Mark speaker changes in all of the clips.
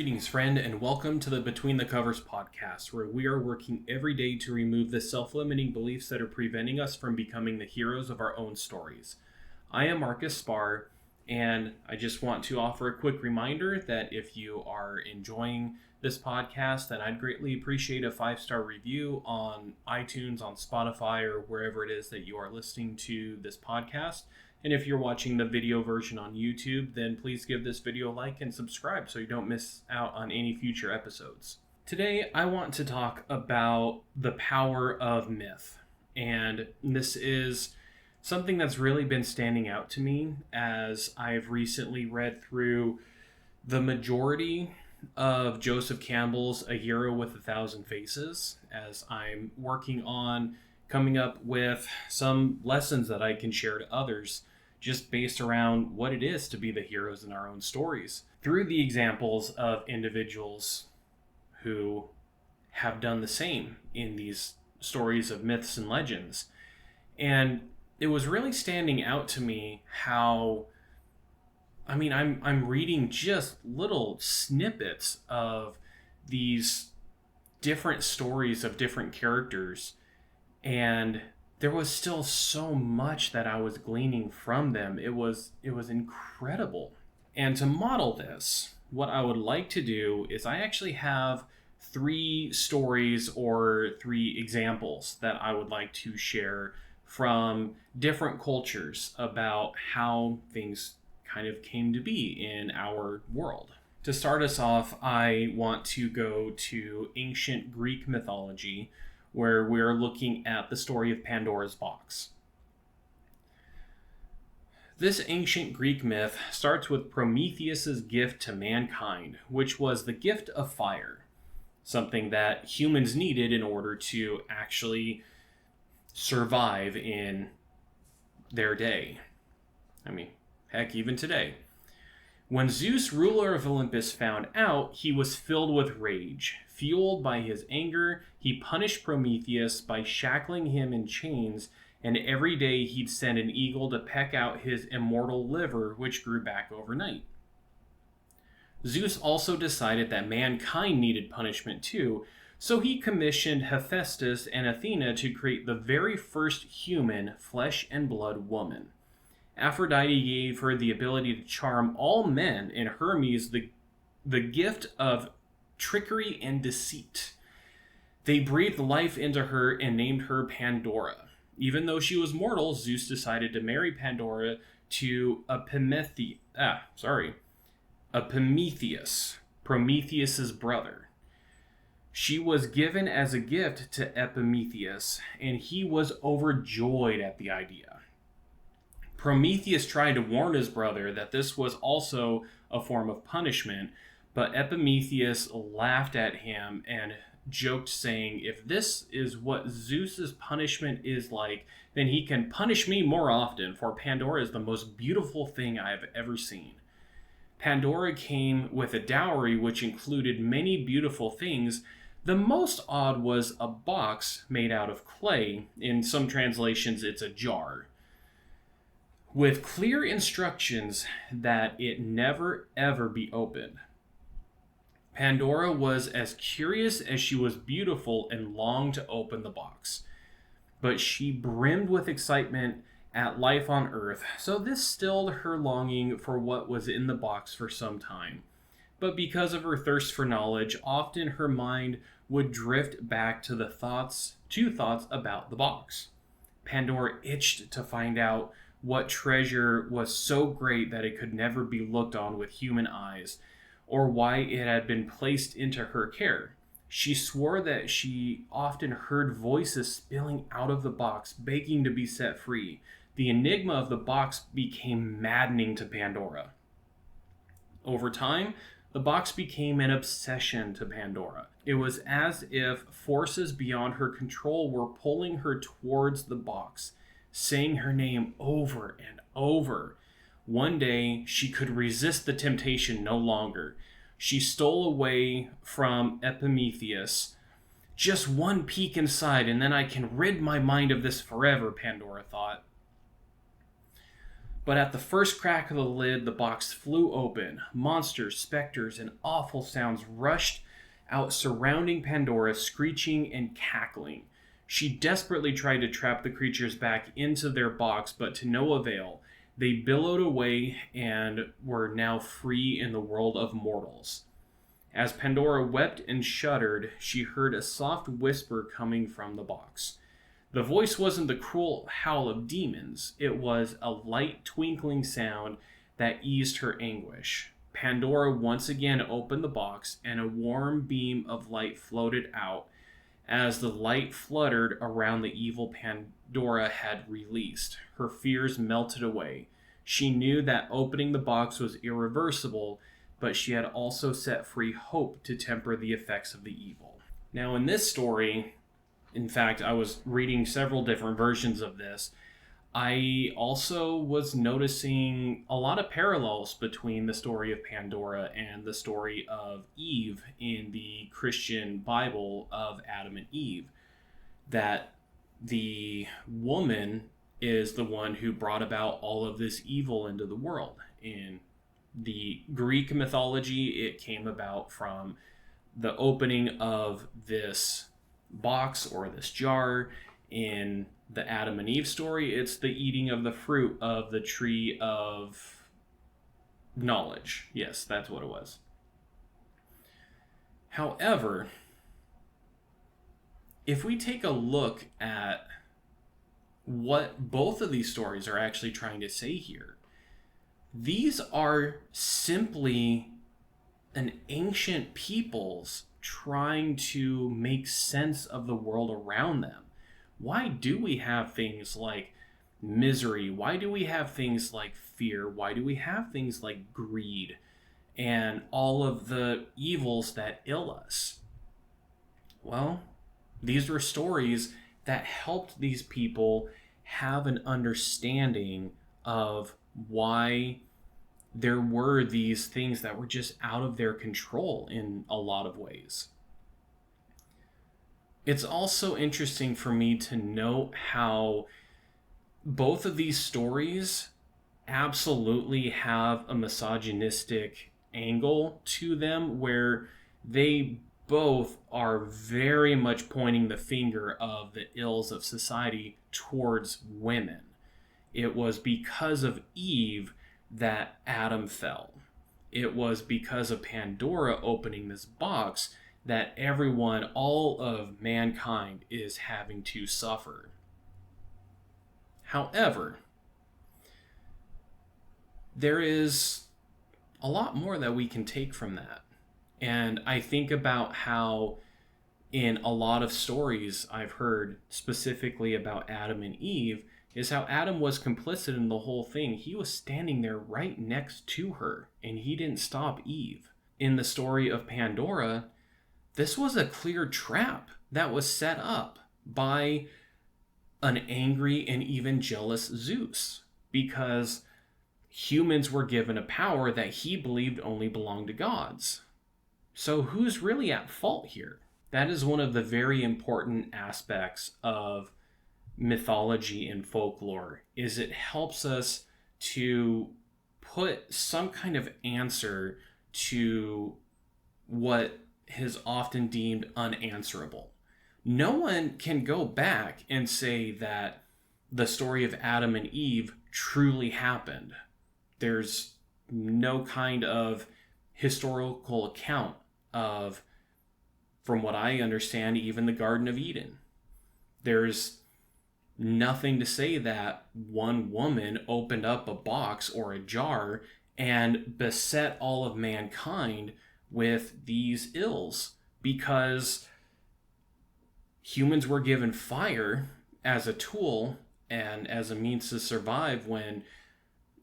Speaker 1: Greetings, friend, and welcome to the Between the Covers podcast, where we are working every day to remove the self-limiting beliefs that are preventing us from becoming the heroes of our own stories. I am Marcus Spar, and I just want to offer a quick reminder that if you are enjoying this podcast, then I'd greatly appreciate a 5-star review on iTunes, on Spotify, or wherever it is that you are listening to this podcast. And if you're watching the video version on YouTube, then please give this video a like and subscribe so you don't miss out on any future episodes. Today, I want to talk about the power of myth. And this is something that's really been standing out to me as I've recently read through the majority of Joseph Campbell's A Hero with a Thousand Faces, as I'm working on coming up with some lessons that I can share to others, just based around what it is to be the heroes in our own stories, through the examples of individuals who have done the same in these stories of myths and legends. And it was really standing out to me how, I'm reading just little snippets of these different stories of different characters, and there was still so much that I was gleaning from them. It was incredible. And to model this, what I would like to do is I actually have 3 stories or 3 examples that I would like to share from different cultures about how things kind of came to be in our world. To start us off, I want to go to ancient Greek mythology, where we're looking at the story of Pandora's box. This ancient Greek myth starts with Prometheus's gift to mankind, which was the gift of fire, something that humans needed in order to actually survive in their day. Heck, even today. When Zeus, ruler of Olympus, found out, he was filled with rage. Fueled by his anger, he punished Prometheus by shackling him in chains, and every day he'd send an eagle to peck out his immortal liver, which grew back overnight. Zeus also decided that mankind needed punishment too, so he commissioned Hephaestus and Athena to create the very first human, flesh and blood woman. Aphrodite gave her the ability to charm all men, and Hermes the gift of trickery and deceit. They breathed life into her and named her Pandora. Even though she was mortal, Zeus decided to marry Pandora to Prometheus, Prometheus's brother. She was given as a gift to Epimetheus, and he was overjoyed at the idea. Prometheus tried to warn his brother that this was also a form of punishment, but Epimetheus laughed at him and joked, saying, "If this is what Zeus's punishment is like, then he can punish me more often, for Pandora is the most beautiful thing I have ever seen." Pandora came with a dowry which included many beautiful things. The most odd was a box made out of clay. In some translations, it's a jar, with clear instructions that it never ever be opened. Pandora was as curious as she was beautiful and longed to open the box. But she brimmed with excitement at life on Earth, so this stilled her longing for what was in the box for some time. But because of her thirst for knowledge, often her mind would drift back to thoughts about the box. Pandora itched to find out what treasure was so great that it could never be looked on with human eyes, or why it had been placed into her care. She swore that she often heard voices spilling out of the box, begging to be set free. The enigma of the box became maddening to Pandora. Over time, the box became an obsession to Pandora. It was as if forces beyond her control were pulling her towards the box, saying her name over and over. One day, she could resist the temptation no longer. She stole away from Epimetheus. "Just one peek inside, and then I can rid my mind of this forever," Pandora thought. But at the first crack of the lid, the box flew open. Monsters, specters, and awful sounds rushed out, surrounding Pandora, screeching and cackling. She desperately tried to trap the creatures back into their box, but to no avail. They billowed away and were now free in the world of mortals. As Pandora wept and shuddered, she heard a soft whisper coming from the box. The voice wasn't the cruel howl of demons. It was a light twinkling sound that eased her anguish. Pandora once again opened the box, and a warm beam of light floated out. As the light fluttered around the evil Pandora had released, her fears melted away. She knew that opening the box was irreversible, but she had also set free hope to temper the effects of the evil. Now, in this story, in fact, I was reading several different versions of this. I also was noticing a lot of parallels between the story of Pandora and the story of Eve in the Christian Bible of Adam and Eve. That the woman is the one who brought about all of this evil into the world. In the Greek mythology, it came about from the opening of this box or this jar. In the Adam and Eve story, it's the eating of the fruit of the tree of knowledge. Yes, that's what it was. However, if we take a look at what both of these stories are actually trying to say here, these are simply an ancient people's trying to make sense of the world around them. Why do we have things like misery? Why do we have things like fear? Why do we have things like greed and all of the evils that ill us? Well, these were stories that helped these people have an understanding of why there were these things that were just out of their control in a lot of ways. It's also interesting for me to note how both of these stories absolutely have a misogynistic angle to them, where they both are very much pointing the finger of the ills of society towards women. It was because of Eve that Adam fell. It was because of Pandora opening this box that everyone, all of mankind, is having to suffer. However, there is a lot more that we can take from that. And I think about how in a lot of stories I've heard specifically about Adam and Eve, is how Adam was complicit in the whole thing. He was standing there right next to her, and he didn't stop Eve. In the story of Pandora, this was a clear trap that was set up by an angry and even jealous Zeus, because humans were given a power that he believed only belonged to gods. So who's really at fault here? That is one of the very important aspects of mythology and folklore, is it helps us to put some kind of answer to what is often deemed unanswerable. No one can go back and say that the story of Adam and Eve truly happened. There's no kind of historical account of, from what I understand, even the Garden of Eden. There's nothing to say that one woman opened up a box or a jar and beset all of mankind with these ills, because humans were given fire as a tool and as a means to survive, when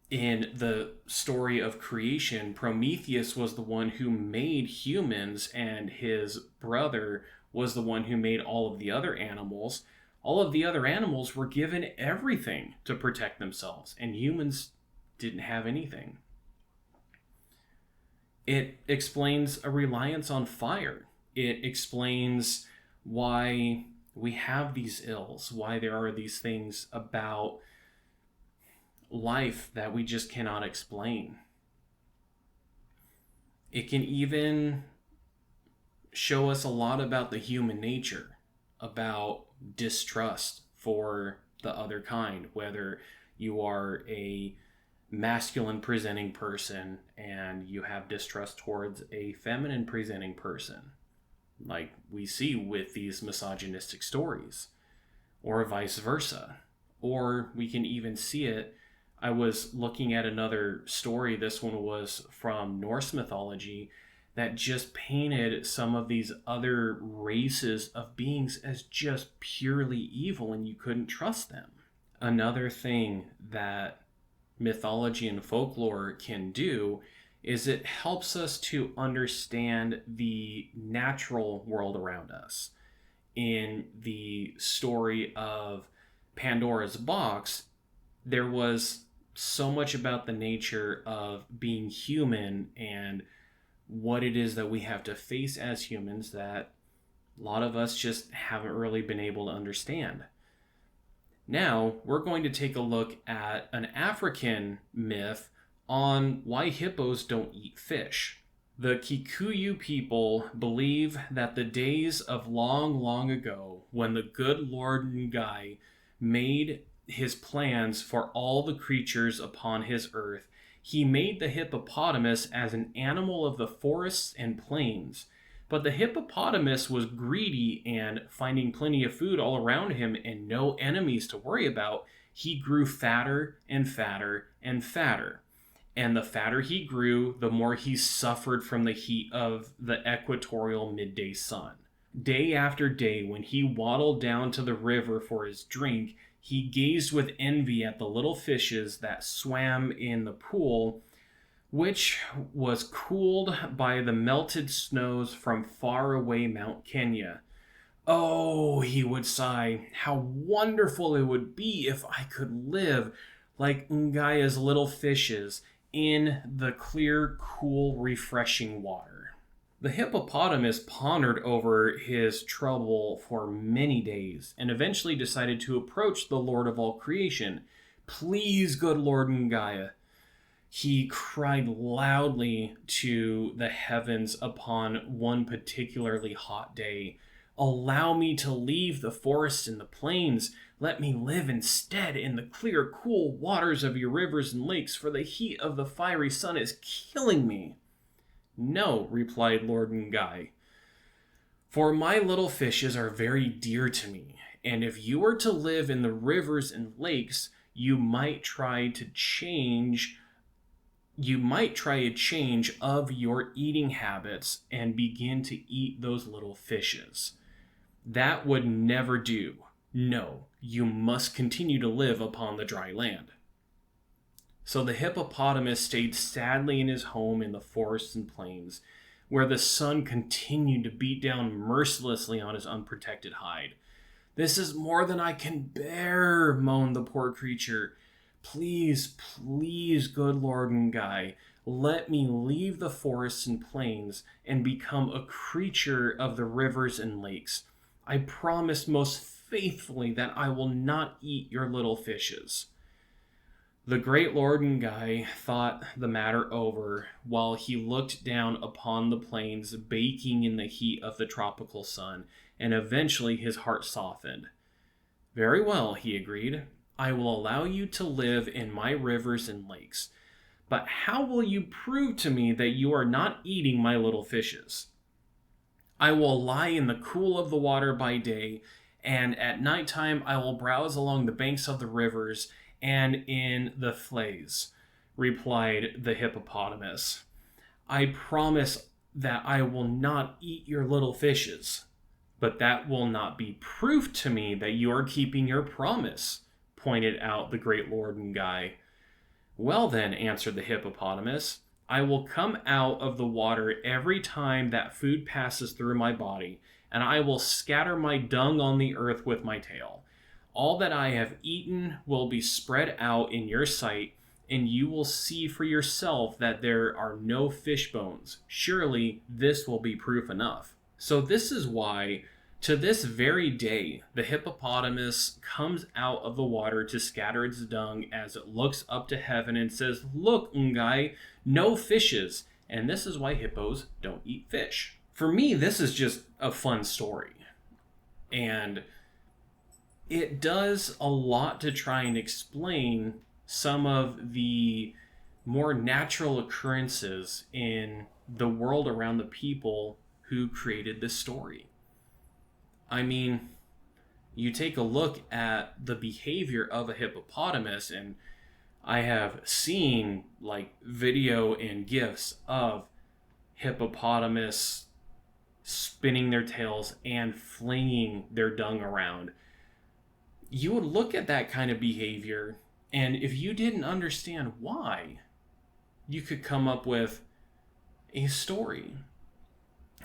Speaker 1: in the story of creation, Prometheus was the one who made humans and his brother was the one who made all of the other animals. All of the other animals were given everything to protect themselves, and humans didn't have anything. It explains a reliance on fire. It explains why we have these ills, why there are these things about life that we just cannot explain. It can even show us a lot about the human nature, about distrust for the other kind, whether you are a masculine presenting person and you have distrust towards a feminine presenting person, like we see with these misogynistic stories, or vice versa. Or we can even see it. I was looking at another story, this one was from Norse mythology, that just painted some of these other races of beings as just purely evil and you couldn't trust them. Another thing that mythology and folklore can do is it helps us to understand the natural world around us. In the story of Pandora's box, there was so much about the nature of being human and what it is that we have to face as humans that a lot of us just haven't really been able to understand. Now, we're going to take a look at an African myth on why hippos don't eat fish. The Kikuyu people believe that the days of long, long ago, when the good Lord Ngai made his plans for all the creatures upon his earth, he made the hippopotamus as an animal of the forests and plains. But the hippopotamus was greedy, and finding plenty of food all around him and no enemies to worry about, he grew fatter and fatter and fatter. And the fatter he grew, the more he suffered from the heat of the equatorial midday sun. Day after day, when he waddled down to the river for his drink, he gazed with envy at the little fishes that swam in the pool, which was cooled by the melted snows from far away Mount Kenya. Oh, he would sigh, how wonderful it would be if I could live like Ngaia's little fishes in the clear, cool, refreshing water. The hippopotamus pondered over his trouble for many days and eventually decided to approach the Lord of all creation. Please, good Lord Ngaia. He cried loudly to the heavens upon one particularly hot day. Allow me to leave the forests and the plains. Let me live instead in the clear, cool waters of your rivers and lakes, for the heat of the fiery sun is killing me. No, replied Lord Ngai, for my little fishes are very dear to me, and if you were to live in the rivers and lakes, you might try a change of your eating habits and begin to eat those little fishes. That would never do. No, you must continue to live upon the dry land. So the hippopotamus stayed sadly in his home in the forests and plains, where the sun continued to beat down mercilessly on his unprotected hide. This is more than I can bear, moaned the poor creature. Please, please, good Lord Ngai, let me leave the forests and plains and become a creature of the rivers and lakes. I promise most faithfully that I will not eat your little fishes. The great Lord Ngai thought the matter over while he looked down upon the plains baking in the heat of the tropical sun, and eventually his heart softened. Very well, he agreed. I will allow you to live in my rivers and lakes. But how will you prove to me that you are not eating my little fishes? I will lie in the cool of the water by day, and at nighttime I will browse along the banks of the rivers and in the flays, replied the hippopotamus. I promise that I will not eat your little fishes, but that will not be proof to me that you are keeping your promise, pointed out the great Lord Ngai. Well then, answered the hippopotamus, I will come out of the water every time that food passes through my body, and I will scatter my dung on the earth with my tail. All that I have eaten will be spread out in your sight, and you will see for yourself that there are no fish bones. Surely this will be proof enough. So this is why To this very day, the hippopotamus comes out of the water to scatter its dung as it looks up to heaven and says, "Look, Ngai, no fishes." And this is why hippos don't eat fish. For me, this is just a fun story. And it does a lot to try and explain some of the more natural occurrences in the world around the people who created this story. I mean, you take a look at the behavior of a hippopotamus, and I have seen like video and gifs of hippopotamus spinning their tails and flinging their dung around. You would look at that kind of behavior, and if you didn't understand why, you could come up with a story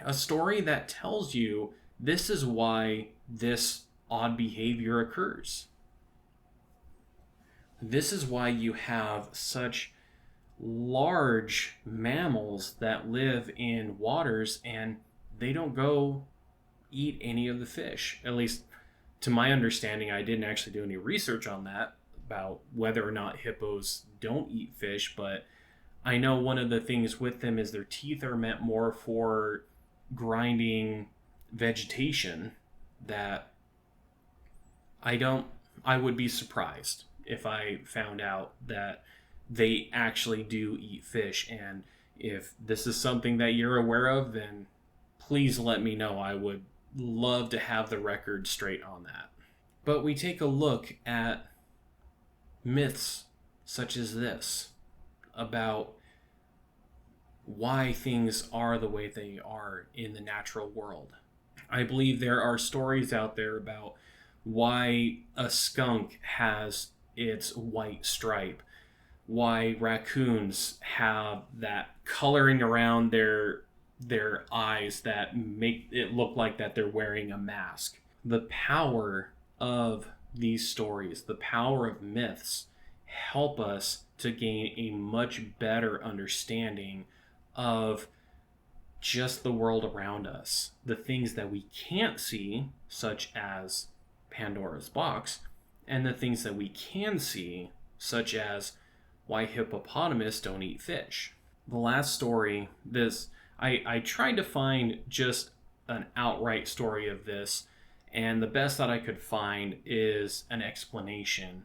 Speaker 1: that tells you this is why this odd behavior occurs. This is why you have such large mammals that live in waters and they don't go eat any of the fish. At least to my understanding, I didn't actually do any research on that about whether or not hippos don't eat fish, but I know one of the things with them is their teeth are meant more for grinding vegetation that I would be surprised if I found out that they actually do eat fish. And if this is something that you're aware of, then please let me know. I would love to have the record straight on that. But we take a look at myths such as this about why things are the way they are in the natural world. I believe there are stories out there about why a skunk has its white stripe, why raccoons have that coloring around their eyes that make it look like that they're wearing a mask. The power of these stories, the power of myths, help us to gain a much better understanding of just the world around us. The things that we can't see, such as Pandora's box, and the things that we can see, such as why hippopotamus don't eat fish. The last story, I tried to find just an outright story of this, and the best that I could find is an explanation.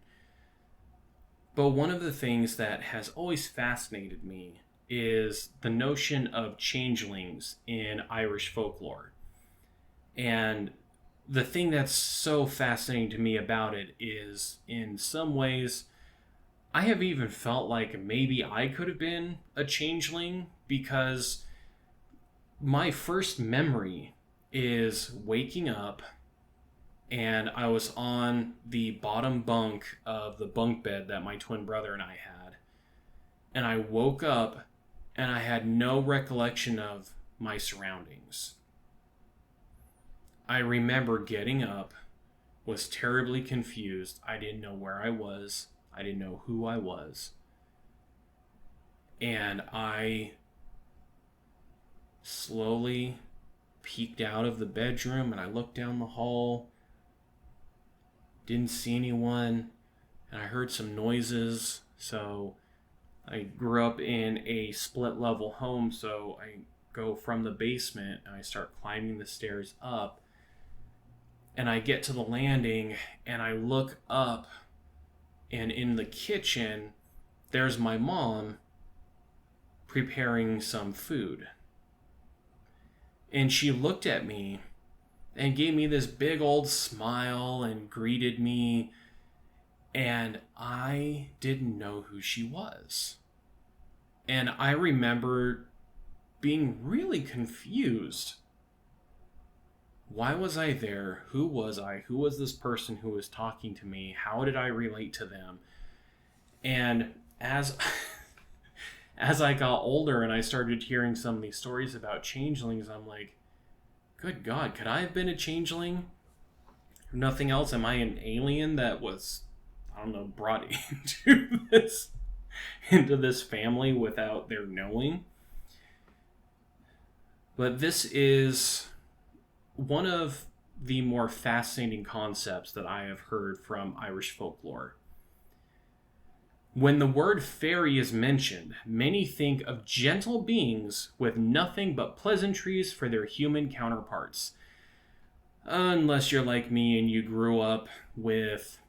Speaker 1: But one of the things that has always fascinated me is the notion of changelings in Irish folklore. And the thing that's so fascinating to me about it is, in some ways, I have even felt like maybe I could have been a changeling, because my first memory is waking up and I was on the bottom bunk of the bunk bed that my twin brother and I had. And I woke up and I had no recollection of my surroundings. I remember getting up, was terribly confused. I didn't know where I was. I didn't know who I was. And I slowly peeked out of the bedroom and I looked down the hall. Didn't see anyone. And I heard some noises. So I grew up in a split level home, so I go from the basement and I start climbing the stairs up. And I get to the landing and I look up, and in the kitchen, there's my mom preparing some food. And she looked at me and gave me this big old smile and greeted me. And I didn't know who she was. And I remember being really confused. Why was I there? Who was I? Who was this person who was talking to me? How did I relate to them? And as I got older and I started hearing some of these stories about changelings, I'm like, good God, could I have been a changeling? If nothing else, am I an alien that was, I don't know, brought into this family without their knowing? But this is one of the more fascinating concepts that I have heard from Irish folklore. When the word fairy is mentioned, many think of gentle beings with nothing but pleasantries for their human counterparts. Unless you're like me and you grew up with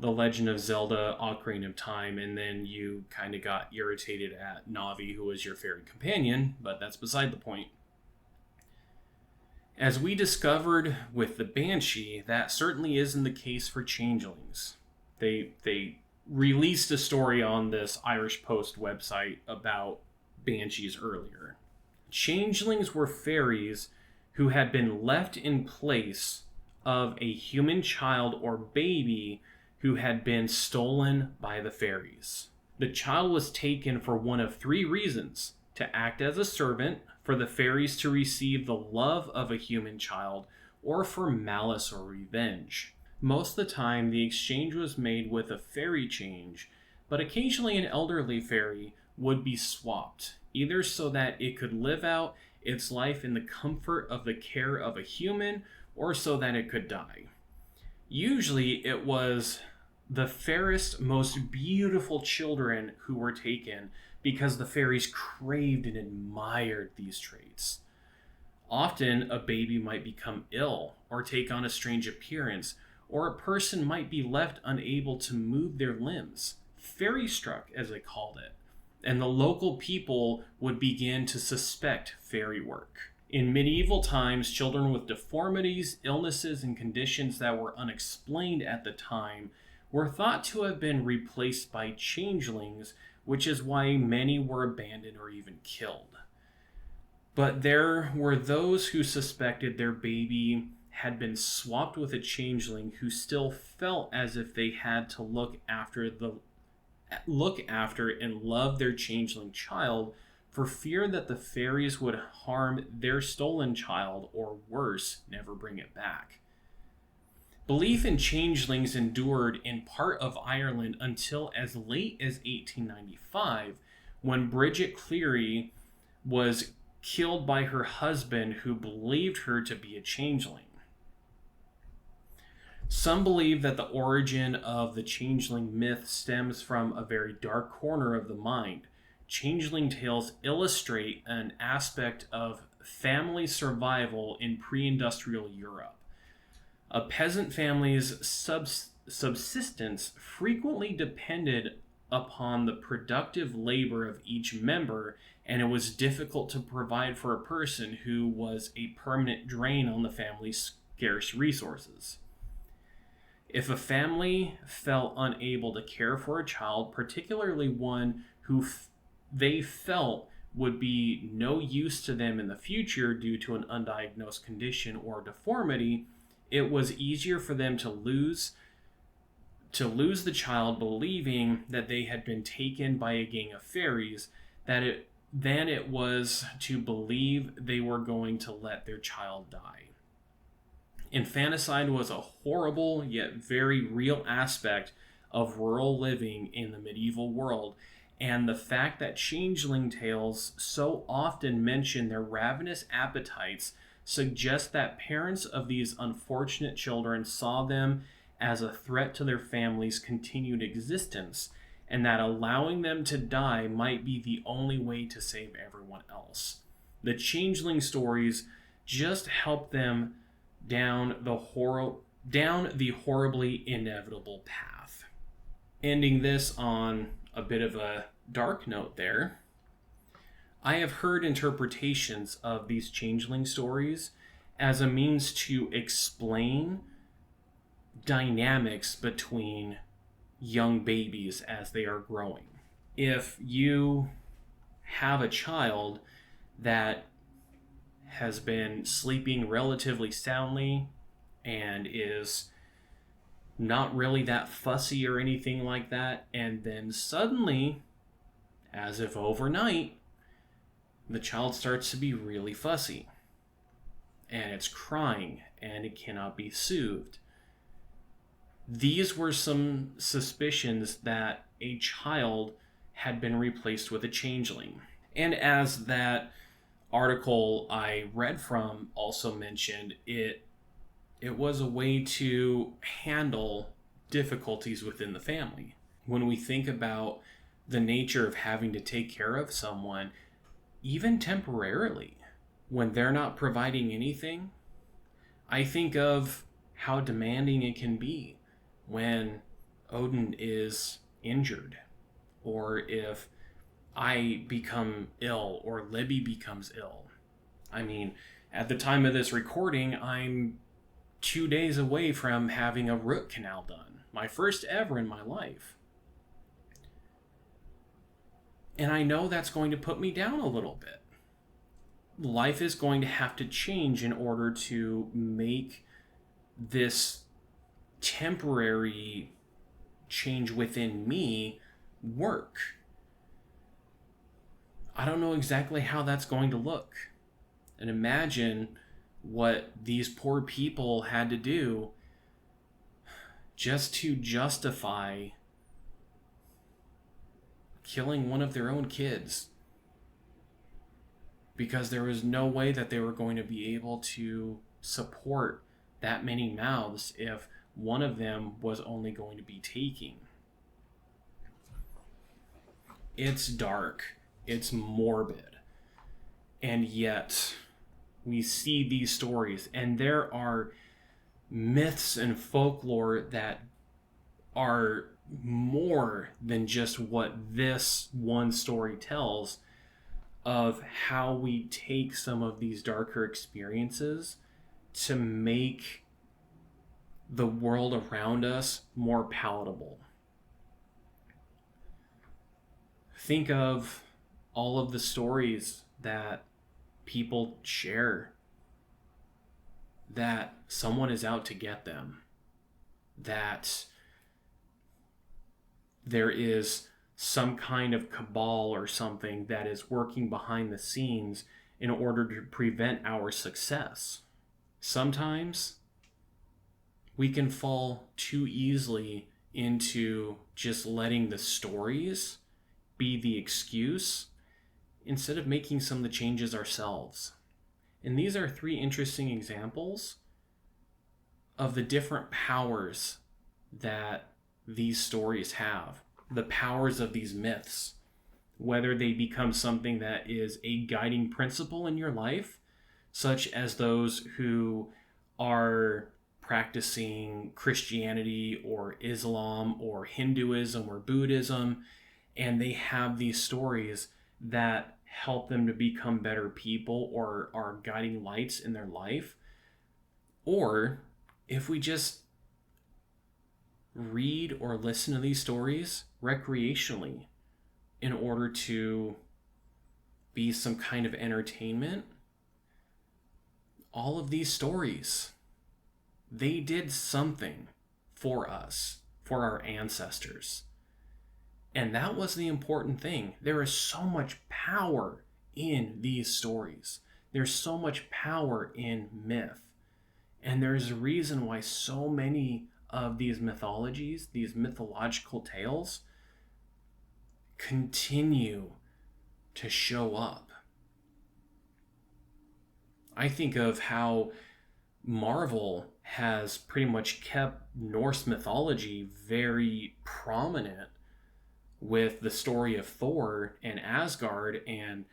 Speaker 1: The Legend of Zelda Ocarina of Time, and then you kind of got irritated at Navi, who was your fairy companion, but that's beside the point. As we discovered with the Banshee, that certainly isn't the case for changelings. They released a story on this Irish Post website about banshees earlier. Changelings were fairies who had been left in place of a human child or baby who had been stolen by the fairies. The child was taken for one of three reasons: to act as a servant, for the fairies to receive the love of a human child, or for malice or revenge. Most of the time, the exchange was made with a fairy change, but occasionally an elderly fairy would be swapped, either so that it could live out its life in the comfort of the care of a human, or so that it could die. Usually, it was the fairest, most beautiful children who were taken because the fairies craved and admired these traits. Often, a baby might become ill or take on a strange appearance, or a person might be left unable to move their limbs, fairy-struck as they called it, and the local people would begin to suspect fairy work. In medieval times, children with deformities, illnesses, and conditions that were unexplained at the time were thought to have been replaced by changelings, which is why many were abandoned or even killed. But there were those who suspected their baby had been swapped with a changeling who still felt as if they had to look after and love their changeling child, for fear that the fairies would harm their stolen child, or worse, never bring it back. Belief in changelings endured in part of Ireland until as late as 1895, when Bridget Cleary was killed by her husband, who believed her to be a changeling. Some believe that the origin of the changeling myth stems from a very dark corner of the mind. Changeling tales illustrate an aspect of family survival in pre-industrial Europe. A peasant family's subsistence frequently depended upon the productive labor of each member, and it was difficult to provide for a person who was a permanent drain on the family's scarce resources. If a family felt unable to care for a child, particularly one who they felt would be no use to them in the future due to an undiagnosed condition or deformity, it was easier for them to lose the child, believing that they had been taken by a gang of fairies, than it was to believe they were going to let their child die. Infanticide was a horrible yet very real aspect of rural living in the medieval world, and the fact that changeling tales so often mention their ravenous appetites suggests that parents of these unfortunate children saw them as a threat to their family's continued existence, and that allowing them to die might be the only way to save everyone else. The changeling stories just help them down the horribly inevitable path. Ending this on a bit of a dark note there, I have heard interpretations of these changeling stories as a means to explain dynamics between young babies as they are growing. If you have a child that has been sleeping relatively soundly and is not really that fussy or anything like that, and then suddenly, as if overnight, the child starts to be really fussy and it's crying and it cannot be soothed. These were some suspicions that a child had been replaced with a changeling. And as that article I read from also mentioned, it It was a way to handle difficulties within the family. When we think about the nature of having to take care of someone, even temporarily, when they're not providing anything, I think of how demanding it can be when Odin is injured, or if I become ill, or Libby becomes ill. I mean, at the time of this recording, I'm 2 days away from having a root canal done, my first ever in my life. And I know that's going to put me down a little bit. Life is going to have to change in order to make this temporary change within me work. I don't know exactly how that's going to look. And imagine what these poor people had to do just to justify killing one of their own kids, because there was no way that they were going to be able to support that many mouths if one of them was only going to be taking. It's dark, it's morbid, and yet we see these stories, and there are myths and folklore that are more than just what this one story tells, of how we take some of these darker experiences to make the world around us more palatable. Think of all of the stories that people share, that someone is out to get them, that there is some kind of cabal or something that is working behind the scenes in order to prevent our success. Sometimes we can fall too easily into just letting the stories be the excuse instead of making some of the changes ourselves. And these are 3 interesting examples of the different powers that these stories have, the powers of these myths, whether they become something that is a guiding principle in your life, such as those who are practicing Christianity or Islam or Hinduism or Buddhism, and they have these stories that help them to become better people or are guiding lights in their life. Or if we just read or listen to these stories recreationally in order to be some kind of entertainment, all of these stories, they did something for us, for our ancestors. And that was the important thing. There is so much power in these stories. There's so much power in myth. And there's a reason why so many of these mythologies, these mythological tales, continue to show up. I think of how Marvel has pretty much kept Norse mythology very prominent with the story of Thor and Asgard, and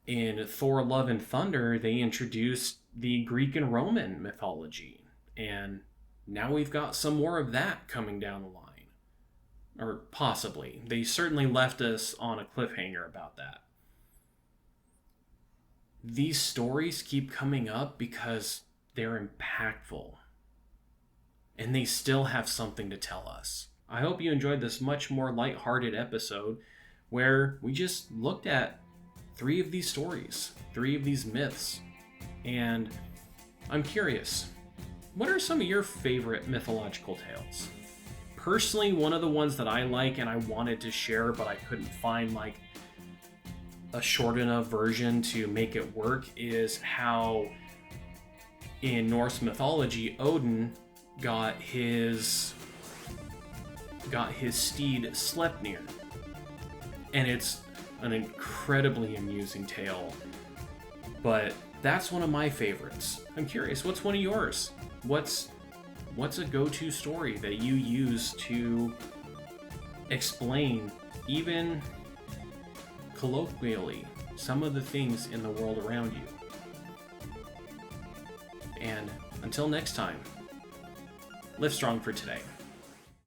Speaker 1: in Thor Love and Thunder they introduced the Greek and Roman mythology, and now we've got some more of that coming down the line. Or possibly. They certainly left us on a cliffhanger about that. These stories keep coming up because they're impactful. And they still have something to tell us. I hope you enjoyed this much more lighthearted episode where we just looked at 3 of these stories, 3 of these myths. And I'm curious, what are some of your favorite mythological tales? Personally, one of the ones that I like and I wanted to share, but I couldn't find like a short enough version to make it work, is how in Norse mythology, Odin got his steed Sleipnir. And it's an incredibly amusing tale, but That's one of my favorites. I'm curious, what's one of yours? What's a go-to story that you use to explain, even colloquially, some of the things in the world around you? And until next time, live strong for today.